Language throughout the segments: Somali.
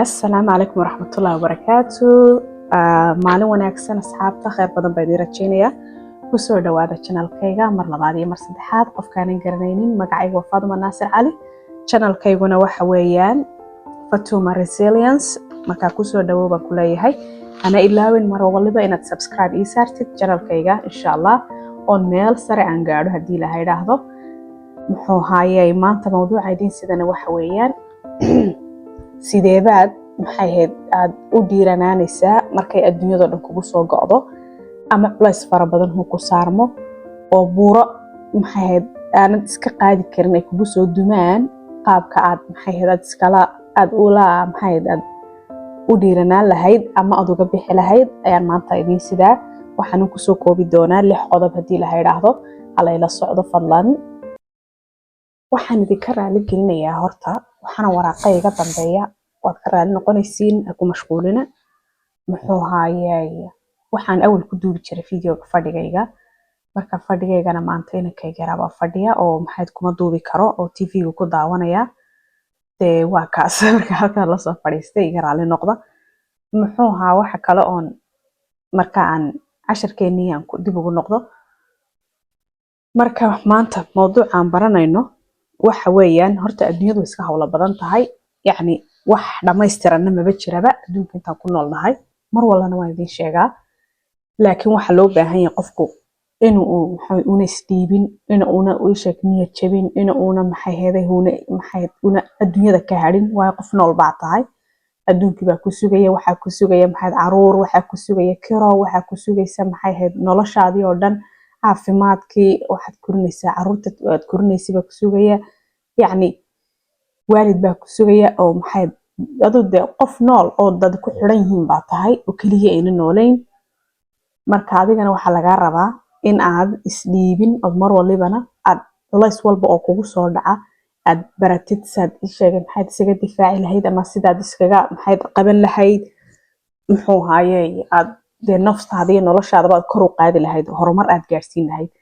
السلام عليكم ورحمة الله وبركاته. maalin wanaagsan asxaabta khayr badan baan idin rajeynayaa kusoo dhawaada channelkayga mar labaad iyo mar saddexaad qofkaanan garanaynin magacayga waa Faaduma Naasir Cali channelkayguna waxa weeyaan Fatuma Resilience marka kusoo dhawow baan ku leeyahay ana ilaawin mar waliba inaad subscribe ii saartid channelkayga insha Allah oo meel sare aan gaadho hadii la yiraahdo muxuu haayay maanta mawduuca idin sidana waxa weeyaan sideebaad maxay aad u diiranaanaysaa markay adduunyada dhan kugu soo go'do ama culays fara badan ku saarmo oo buuro maxay aanad iska qaadi karin ay kugu soo dumaan qaabka aad maxay aad iskala aad ula maxay aad u diiranaan lahayd ama aad uga bixi lahayd ayaan maanta idin sidaa waxaan ku soo koobi doonaa 6 qodob hadii la yiraahdo hal ay la socdo fadlan waxaan idinka raali gelinayaa horta waxaan waraaqayga dambeeya waad ka raali noqonaysiin ku mashquulina muxuu haayay waxaan awal ku duubi jiray fiidiyoga fadhigayga marka fadhigaygana maanta inankayga raba fadhiya oo maxay kuma duubi karo oo TV-ga ku daawanaya waa kaas marka halka la soo fadhiistay iga raali noqda muxuu haa waxa kale oo marka aan casharkeennii aan ku dib ugu noqdo marka maanta mawduucaan baranayno waxa weeyaan horta adduunyadu iska hawla badan tahay yani wax dhamaystiran ma jiraba adduunka inta ku noolnahay mar walana waan idin sheegaa laakiin waxa loo baahan yahay qofku inuu una isdiibin inuu sheek niyad jabin inuu maxay heeday una adduunyada ka hadhin waa qof nool baa tahay adduunkii baa ku sugaya waxa ku sugaya maxay caruur waxa ku sugaya kiro waxa ku sugaysa maxay heed noloshaadii oo dhan caafimaadkii waxaad korinaysaa caruurta aad korinaysaa baa ku sugaya yani waalid baa ku sugaya oo maxay adoo qof nool oo dad ku xiran yihiin baa tahay oo kaliya ayna nooleyn marka adigana waxa laga rabaa in aad isdhiibin oo mar walibana aad culays walba oo kugu soo dhaca aad baratid saad sheegay maxay isaga difaaci lahayd ama sidaad iskaga maxay qaban lahayd muxuu haayay aad naftaada iyo noloshaada baad kor u qaadi lahayd horumar aad gaarsiin lahayd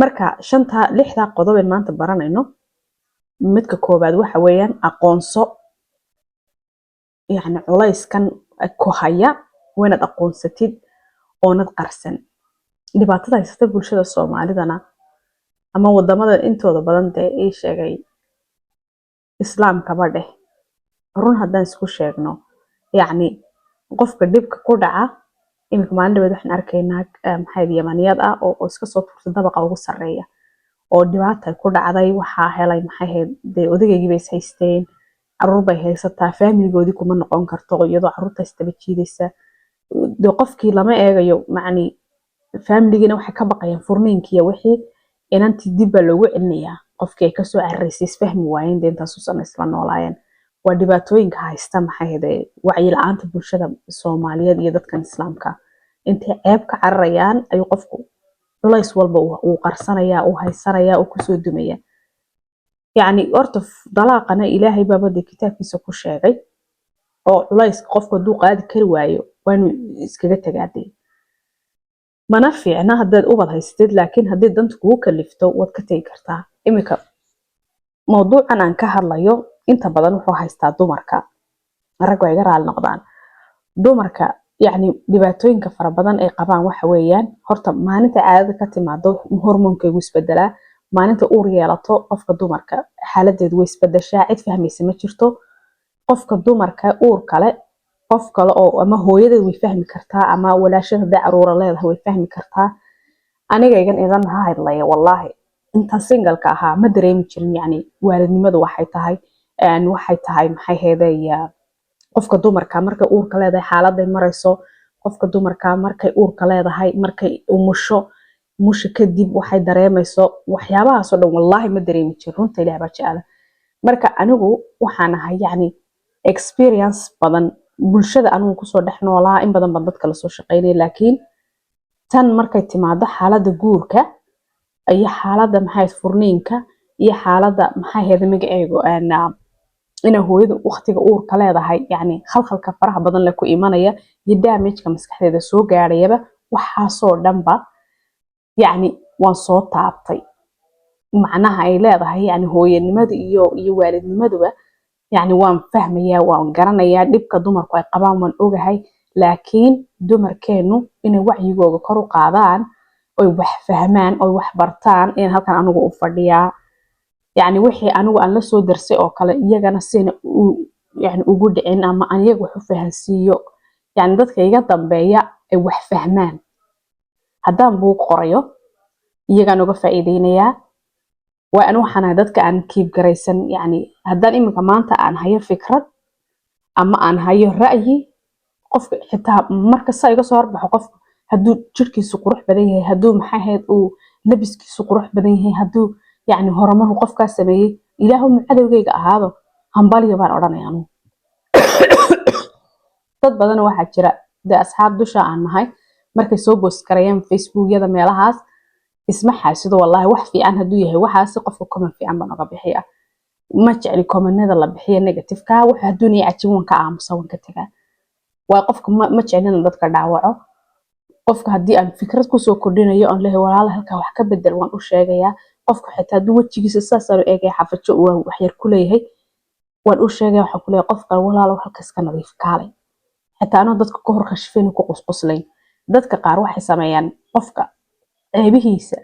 marka 6 qodob ee maanta baranayno midka koobaad waxa weeyaan aqoonso yani culayskan ku haya wanaad aqoonsatid oonad qarsan dhibaatada haysata bulshada Soomaalidana ama wadamada intooda badan ay sheegay islaamka badeh run haddaan isku sheegno yani qofka dibka ku dhaca imika maandhaweed waxaan arkaynaa maxay yamaniyad ah oo iska soo turtay dabaqa ugu sareeya oo dhibaato ku dhacday waxa helay maxay odaygii bay haysteen caruur bay haysataa familigoodii kuma noqon karto iyadoo caruurta istaba jiidaysa qofkii lama eegayo macni familigina waxay ka baqayaan furniinkiya wixii inantii dib baa loogu celinayaa qofkii ay ka soo carreysay fahmi waayeen intaas u samaysla noolaayeen waa dhibaatooyinka haysta maxay wacyi la'aanta bulshada Soomaaliyeed iyo dadkan islaamka intay ceeb ka cararayaan ay qofku culays walba uu qarsanaya uu haysanaya uu ku soo dumaya yani horta dalaaqana ilaahay baabada kitaabkiisa ku sheegay oo culays qofku duu qaadi kari waayo waanu iskaga tagaaday mana fiicna haddaad ubad haystid laakiin haddii danta kugu kalifto waad ka tagi kartaa imika mawduucan aan ka hadlayo inta badan wuxuu haystaa dumarka rag way raal noqdaan dumarka yani dhibaatooyinka fara badan ay qabaan waxa weeyaan horta maalinta caadada ka timaado hormoonkeedu isbedelaa maalinta uur yeelato qofka dumarka xaaladeedu way isbedeshaa cid fahmaysa ma jirto qofka dumarka uur kale qof kale oo ama hooyadeed way fahmi kartaa ama walaashada caruur leedahay way fahmi kartaa aniga idan hadlaya wallahi inta single ka ahaa ma dareemi jirin yani waalidnimadu waxay tahay maxay heedaya qofka dumarka marka uurka leedahay xaaladay marayso qofka dumarka markay uurka leedahay markay umusho kadib waxay dareemayso waxyaabahaas oo dhan wallahi ma dareemi jirin runta Ilaahay baa jecel marka anigu waxaan ahay yani experience badan bulshada anigu ku soo dhex noolaa in badan dadka la soo shaqeynay laakiin tan markay timaado xaaladda guurka iyo xaaladda maxay furniinka iyo xaaladda maxay heeday magaceego ina hooyadu waqtiga uurka leedahay yani khalkhalka faraha badan la ku imanaya iyo damage-ka maskaxdeeda soo gaarayaba waxa soo dhanba yani waan soo taabtay macnaha ay leedahay yani hooyanimada iyo waalidnimaduba yani waan fahmayaa waan garanayaa dhibka dumarku ay qabaan waan ogahay laakiin dumarkeenu inay wacyigooda kor u qaadaan oy wax fahmaan oy wax bartaan in halkan anigu u fadhiyaa yani wixii anigu aan la soo darsay oo kale iyagana sina yani ugu dhicin ama aan iyaga wax u fahansiiyo yani dadka iga dambeeya ay wax fahmaan haddaan buug qorayo iyagaan uga faa'iideynayaa waa anu waxaan dadka aan kiib garaysan yani haddaan iminka maanta aan hayo fikrad ama aan hayo ra'yi qofka xitaa marka saa iga soo horbaxo qofka hadduu jirkiisu qurux badan yahay hadduu maxay ahayd uu labiskiisu qurux badan yahay hadduu yani horumaru qofkaa sameeyey ilaahu cadowgayga ahaado hambalyo baan odhanaya anu dad badan waxaa jira dee asxaab dusha aan nahay markay soo boos karayaan facebookyada meelahaas isma xaasido wallahi wax fiican hadduu yahay waxaasi qofka comment fiican baan uga bixiya ma jecli commentnada la bixiya negative-ka wax hadduu niya cajiban ka aamusa waan ka tagaa waa qofka ma jeclina dadka dhaawaco qofka haddii aan fikrad kusoo kordhinayo aan leeyahay walaal halkaa wax ka bedel waan u sheegayaa qofka xitaa hadduu wajigiisa saas aan u eegaya xafajo uu wax yar ku leeyahay waan u sheegaya waxaan ku leeyahay qofka walaal halkaas ka nadiif kaalay xitaa anoo dadka ka hor khashifeen ku qusquslayn dadka qaar waxay sameeyaan qofka ceebihiisa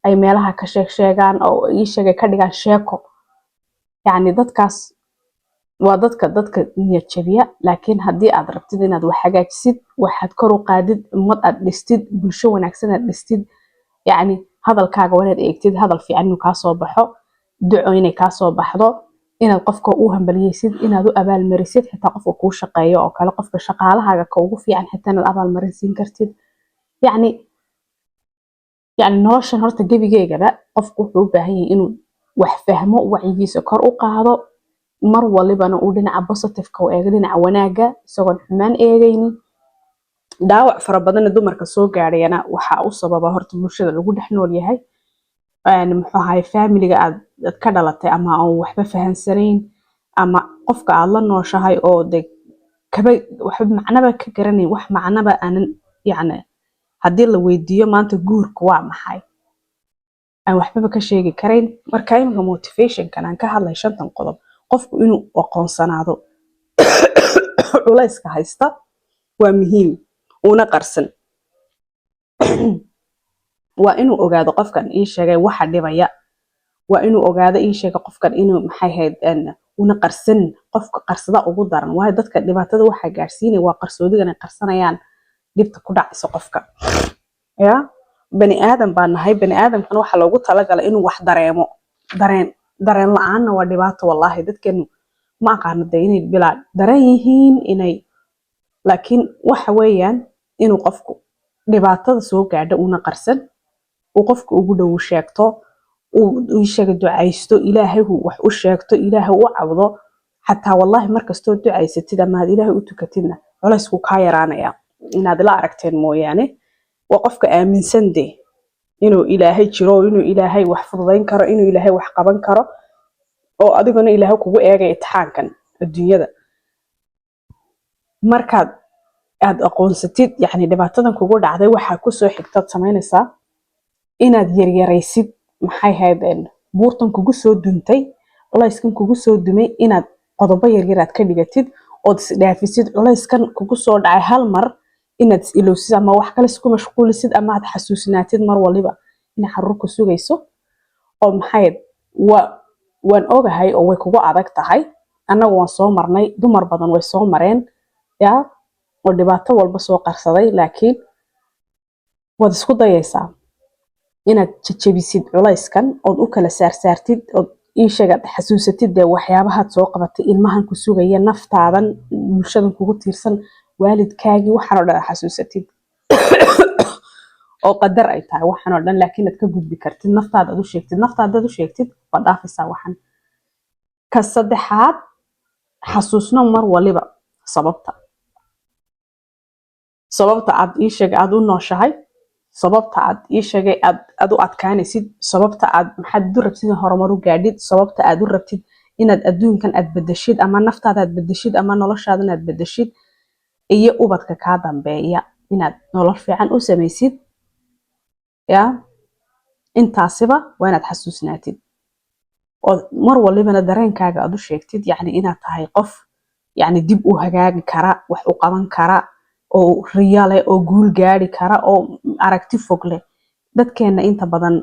ay meelaha ka sheegaan oo ii sheegay ka dhigaan sheeko yani dadkaas waa dadka niyad jabiya laakiin haddii aad rabtid inaad wax hagaajisid waxaad kor u qaadid ummad aad dhistid bulsho wanaagsan aad dhistid yani hadalkaaga waa inaad eegtid hadal fiican inuu kaa soo baxo duco inay kaa soo baxdo inaad qofka u hambaliyeysid inaad u abaalmarisid xitaa qofka kuu shaqeeyo oo kale qofka shaqaalahaaga ka ugu fiican xitaa inaad abaalmarinsiin kartid yani noloshan horta gebigeegaba qofku wuxuu u baahan yahay inuu wax fahmo wacyigiisa kor u qaado mar walibana uu dhinaca positive-ka u eego dhinaca wanaaga isagoon xumaan eegaynin dhaawac fara badan dumarka soo gaadhayana waxaa u sababa horta bulshada lagu dhex nool yahay muxuu ahaay familiga aad ka dhalatay ama aan waxba fahansanayn ama qofka aad la nooshahay oo de waxba macnaba ka garanayn wax macnaba aanan yani haddii la weydiiyo maanta guurka waa maxay aan waxbaba ka sheegi karayn marka iminka motivationkan aan ka hadlay 5 qodob qofku inuu aqoonsanaado culayska haysta waa muhiim una qarsan waa inuu ogaado qofkan ii sheegay waxa dhibaya waa inuu ogaado ii sheegay qofkan inuu maxay ahayd una qarsan qofka qarsada ugu daran waa dadka dhibaatada waxa gaarsiinay waa qarsoodigan ay qarsanayaan dibta ku dhacayso qofka ya bani aadam baan nahay bani aadamkana waxa loogu talagalay inuu wax dareemo dareen la'aanna waa dhibaato wallahi dadkeenu ma aqaano inay bilaa dareen yihiin inay laakiin waxa weeyaan inuu qofku dhibaatada soo gaadho una qarsan uu qofku ugu dhow sheegto uu sheego ducaysto ilaahay wax u sheegto ilaahay u cabdo xataa wallahi markastoo ducaysatid ama aad ilaahay u tukatidna culaysku ka yaraanaya inaad la aragteen mooyaane waa qofka aaminsan inuu ilaahay jiro inuu ilaahay wax fududeyn karo inuu ilaahay wax qaban karo oo adiguna ilaahay kugu eegay imtixaankan adduunyada markaad aad aqoonsatid yani dhibaatadan kugu dhacday waxa ku soo xigtad sameynaysaa inaad yaryaraysid maxay haydeen buurtan kugu soo duntay culayskan kugu soo dumay inaad qodobo yaryar aad ka dhigatid oo isdhaafisid culayskan kugu soo dhacay hal mar inaad ilowsid ama wax kale isku mashquulisid ama aad xasuusnaatid mar waliba in xarur ku sugayso oo maxay waan ogahay oo way kugu adag tahay annagu waan soo marnay dumar badan way soo mareen ya oo dhibaato walba soo qarsaday laakiin wad isku dayaysaa inaad jajabisid culayskan oo u kala saartid oo ii sheegad xasuusatid waxyaabaha soo qabatay ilmahan ku sugaya naftaadan bulshadan kugu tiirsan waalidkaagi waxaan oo dhan xasuusatid oo qadar ay tahay waxaan oo dhan laakiin aad ka gudbi kartid naftaada u sheegtid waa dhaafaysaa waxan ka saddexaad xasuusno mar waliba sababta aad ii sheegay aad u nooshahay sababta aad ii sheegay aad u adkaanaysid sababta aad maxaad u rabtid horumar u gaadhid sababta aad u rabtid inaad adduunkan aad bedeshid ama naftaada aad bedeshid ama noloshaada aad bedeshid iyo ubadka ka dambeeya inaad nolol fiican u samaysid ya intaasiba waa inaad xasuusnaatid oo mar walibana dareenkaaga aad u sheegtid yacni inaad tahay qof yacni dib u hagaagi kara wax u qaban kara oo riya leh oo guul gaari kara oo aragti fog leh dadkeena inta badan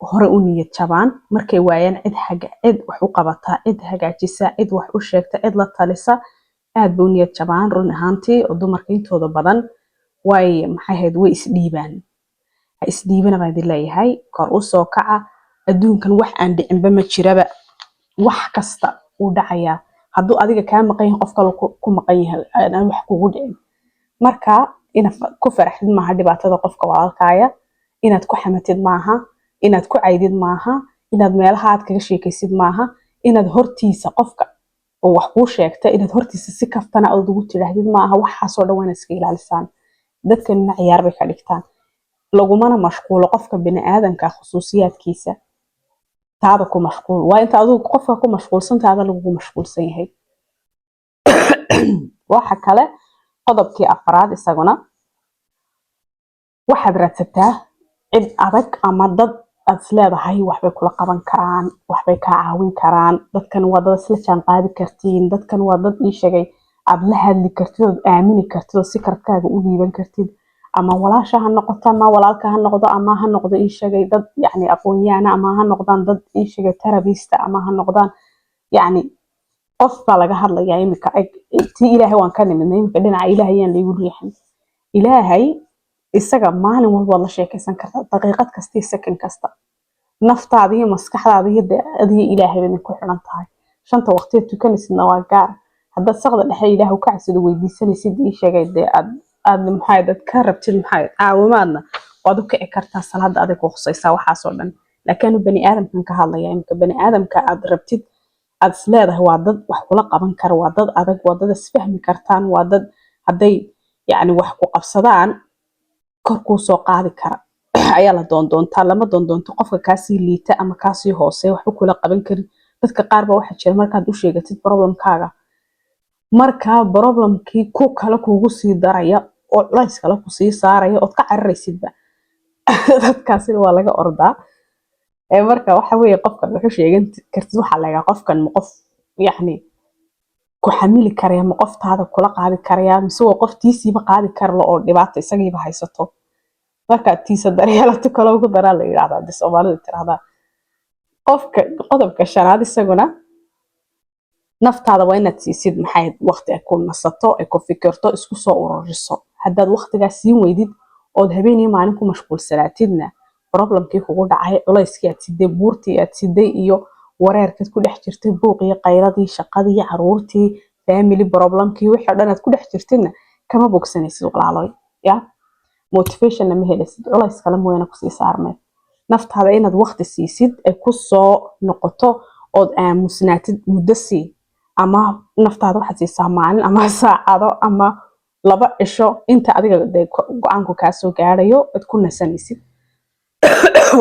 hore u niyad jabaan markay waayaan cid wax u qabata cid hagaajisa cid wax u sheegta cid la talisa aad bay u niyad jabaan run ahaantii oo dumarka intooda badan way maxay ahayd way isdhiibaan ha isdhiibana baan idin leeyahay kor u soo kaca adduunkan wax aan dhicinba ma jiraba wax kasta uu dhacayaa hadduu adiga kaa maqan yahay qof kale ku maqan yahay aan wax kugu dhicin marka inaad ku faraxdid maaha dhibaatada qofka walaalkaaya inaad ku xamatid maaha inaad ku caydid maaha inaad meelaha aad kaga sheekaysid maaha inaad hortiisa qofka oo wax kuu sheegta inaad hortiisa si kaftana aad ugu tidhaahdid maaha waxaasoo dhan waa inaad iska ilaalisaan dadkanina ciyaar bay ka dhigtaan lagumana mashquulo qofka bini'aadanka khusuusiyaadkiisa taada ku mashquul waa inta adigu qofka ku mashquulsan taada lagu mashquulsan yahay waxa kale qodobkii afraad isaguna waxaad raadsataa cid adag ama dad aad isleedahay waxbay kula qaban karaan waxbay kaa caawin karaan dadkan waa dad isla jaan qaadi kartiin dadkan waa dad ii sheegay aad la hadli kartid ood aamini kartid oo si karkaaga u dhiiban kartid ama walaasha ha noqoto ama walaalka ha noqdo ama ha noqdo ii sheegay dad yacni aqoon-yahana ama ha noqdaan dad ii sheegay therapist ama ha noqdaan yacni qof baa laga hadlayaa imika tii ilaahay waan ka nimidna imika dhinaca ilaahay ayaan laygu riixin ilaahay isaga maalin walba waad la sheekaysan kartaa daqiiqad kasta iyo second kasta naftaada iyo maskaxdaada iyo adiga ilaahay bay ku xiran tahay shanta waqtiyeed tukanaysidna waa gaar haddaad saqda dhexe ilaahay u kacsido weydiisanaysid ii sheegay dee aad maxay dad ka rabtid maxay caawimaadna waad u kici kartaa salaada adag ku khusaysaa waxaasoo dhan laakiin bani aadamkan ka hadlaya imika bani aadamka aad rabtid aad isleedahay waa dad wax kula qaban kara waa dad adag waa dad isfahmi kartaan waa dad hadday yacni wax ku qabsadaan kor kuu soo qaadi kara ayaa la doondoontaa lama doondoonto qofka kaasii liita ama kaasii hooseeya waxba kula qaban karin dadka qaar baa waxaa jira markaad u sheegatid problemkaaga markaa problemkii ku kale kuugu sii daraya oo culays kale kusii saaraya ood ka cararaysidba dadkaasina waa laga ordaa marka waxa weeye qofkan wuxuu sheegan kartid waxaa laga qofkan ma qof yacni ku xamili karaya ma qoftaada kula qaadi karaya mise waa qof tiisiiba qaadi karla oo dhibaato isagiiba haysato marka tiisa daryeelato kale ugu daraa la yidhaahdaa hadii soomaalidu tiraahdaa qodobka shanaad isaguna naftaada waa inaad siisid maxay waqti ay ku nasato ay ku fikirto isku soo ururiso haddaad waqtigaas siin weydid ood habeen iyo maalin ku mashquulsanaatidna problemkii kugu dhacay culayskii aad siday buurtii aad siday iyo wareerkaad ku dhex jirtay buuq iyo qayladii shaqadii iyo caruurtii family problemkii wixii dhan aad ku dhex jirtidna kama bogsanaysid walaaloy ya motivationna ma helaysid culays kale mooyana kusii saarmeed naftaada inaad waqti siisid ay ku soo noqoto ood aamusnaatid muddo sii ama naftaada waxaad siisaa maalin ama saacado ama 2 cisho inta adiga go-aanku kaa soo gaarayo aad ku nasanaysid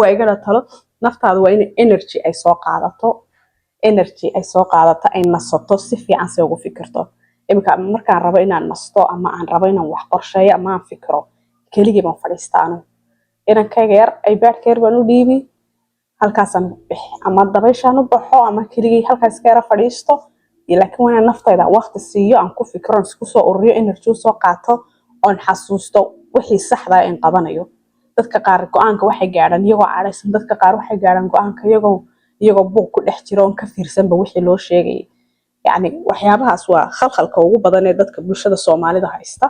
waa igala talo naftaada waa in energy ay soo qaadato ay nasato si fiican si ugu fikirto imika markaan rabo inaan nasto ama aan rabo inaan wax qorsheeyo ama aan fikiro keligii baan fadhiistaano inankayga yar ay baadhkeer baan u dhiibi halkaasaan bixi ama dabayshaan u baxo ama keligii halkaas ka yara fadhiisto laakiin waa inaan naftayda waqti siiyo aan ku fikiro isku soo ururiyo energy soo qaato oon xasuusto wixii saxda ah in qabanayo dadka qaar go'aanka waxay gaadhaan iyagoo caaraysan dadka qaar waxay gaadhaan go'aanka iyagoo buuq ku dhex jiro oon ka fiirsanba wixii loo sheegay yacni waxyaabahaas waa khalkhalka ugu badan ee dadka bulshada soomaalida haysta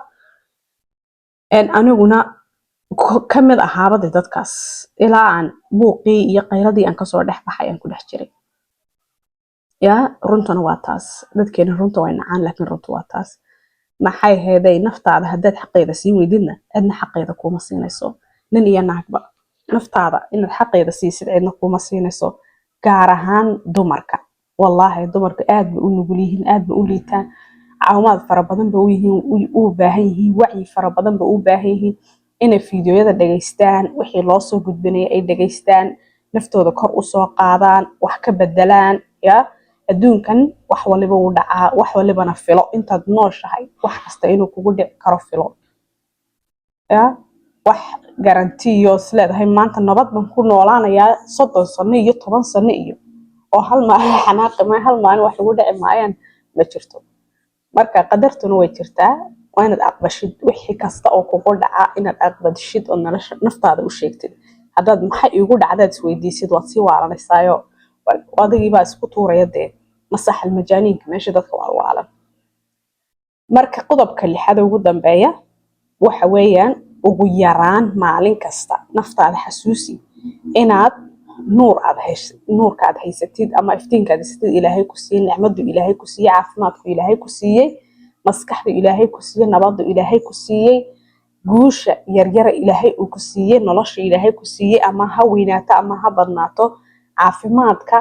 aniguna ka mid ahaabada dadkaas ilaa aan buuqii iyo qayladii aan kasoo dhex baxay aan ku dhex jiray yaa runtana waa taas dadkeena runta way nacaan laakiin runta waa taas maxay heeday naftaada haddaad xaqeeda sii weydidna cidna xaqeeda kuma siinayso nin iyo naagba naftaada inaad xaqeeda siisid cidna kuma siinayso gaar ahaan dumarka wallaahi dumarku aad bay u nugul yihiin aad bay u liitaan caawimaad fara badan bay u baahan yihiin wacyi fara badan bay u baahan yihiin inay fiidiyoyada dhageystaan wixii loo soo gudbinaya ay dhageystaan naftooda kor u soo qaadaan wax ka bedelaan yaa adduunkan wax waliba uu dhacaa wax walibana filo intaad nooshahay wax kasta inuu kugu dhici karo filo yaa wax garantiyo isleedahay maanta nabad baan ku noolaanayaa 30 sano iyo 10 sano iyo oo hal maalin xanaaqi ma hal maalin wax lagu dhici maayaan ma jirto marka qadartuna way jirtaa waa inaad aqbashid wixii kasta oo kugu dhaca inaad aqbashid oo naftaada u sheegtid haddaad maxay igu dhacdaad isweydiisid waad sii waalanaysayo adigii baa isku tuuraya dee masaxal majaaniinka meesha dadka waalwaalan marka qodobka lixaad ugu dambeeya waxa weeyaan ugu yaraan maalin kasta naftaada xasuusi inaad nuurka aad haysatid ama iftiinka aad haysatid ilaahay ku siiyey nicmadu ilaahay ku siiyey caafimaadku ilaahay ku siiyey maskaxda ilaahay ku siiyey nabadda ilaahay ku siiyey guusha yaryara ilaahay uu ku siiyey nolosha ilaahay ku siiyey ama ha weynaato ama ha badnaato caafimaadka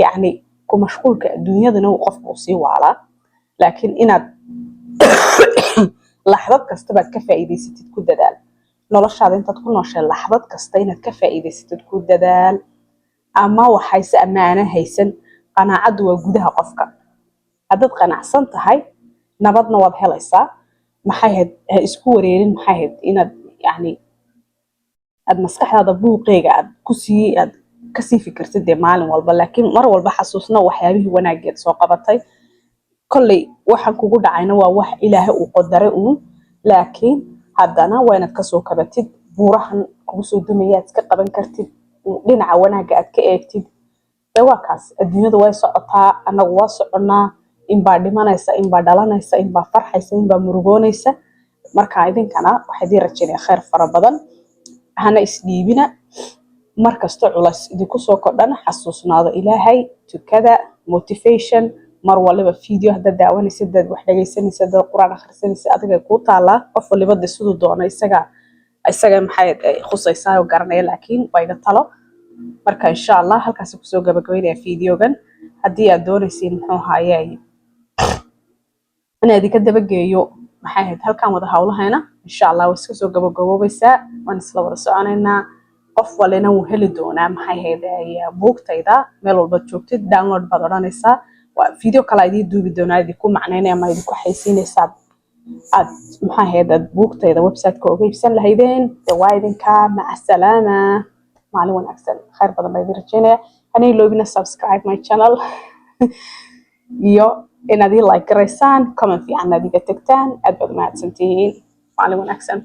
yacni ku mashquulka adduunyadana qofku uu sii waalaa laakiin inaad laxdad kasta baad ka faa'iidaysatid ku dadaal noloshaada intaad ku nooshay laxdad kasta inaad ka faa'iidaysatid ku dadaal ama waxayse ammaano haysan qanaacadu waa gudaha qofka haddaad qanacsan tahay nabadna waad helaysaa maxay ahayd isku wareerin maxay ahayd inaad yacni aad maskaxdaada buuqeega aad kasii fikirtid dee maalin walba laakiin mar walba xasuusna waxyaabihii wanaageed soo qabatay kolley waxaan kugu dhacayna waa wax ilaahay uu qadaray uun laakiin haddana waa inaad kasoo kabatid buurahan kugu soo dumaya aad iska qaban kartid dhinaca wanaagga aad ka eegtid dee waa kaas adduunyada way socotaa annagu waa soconnaa inbaa dhimanaysa inbaa dhalanaysa inbaa farxaysa inbaa murugoonaysa marka idinkana waxaa idin rajaynaya khayr fara badan hana isdhiibina markasta culays idinku soo kordhana xasuusnaado ilaahay tukada motivation mar waliba video haddaad daawanaysid dad wax dhagaysanaysid dad quraan akhrisanaysid adiga kuu taalaa qof waliba de siduu doono isaga maxay khusaysaa oo garanaya laakiin waa iga talo marka insha Allah halkaas ku soo gabagabeynaya videogan haddii aad doonaysiin muxuu haayay inaad ka dabageeyo maxay ahayd halkan wada hawlaheena insha Allah waa iska soo gabagaboobaysaa waan isla wada soconaynaa qof walina wuu heli doonaa maxay ahayd buugtayda meel walba joogtid download baad odhanaysaa waa video kale idin duubi doonaa idinku macnaynaya ama idinku xaysiinaysaa aad maxay ahayd buugtayda website-ka uga iibsan lahaydeen waa idinka maca salaama maalin wanaagsan khayr badan baa idin rajaynaya hana iloobina subscribe my channel iyo inaad like garaysaan comment fiican aad iga tagtaan aad baad mahadsantihiin maalin wanaagsan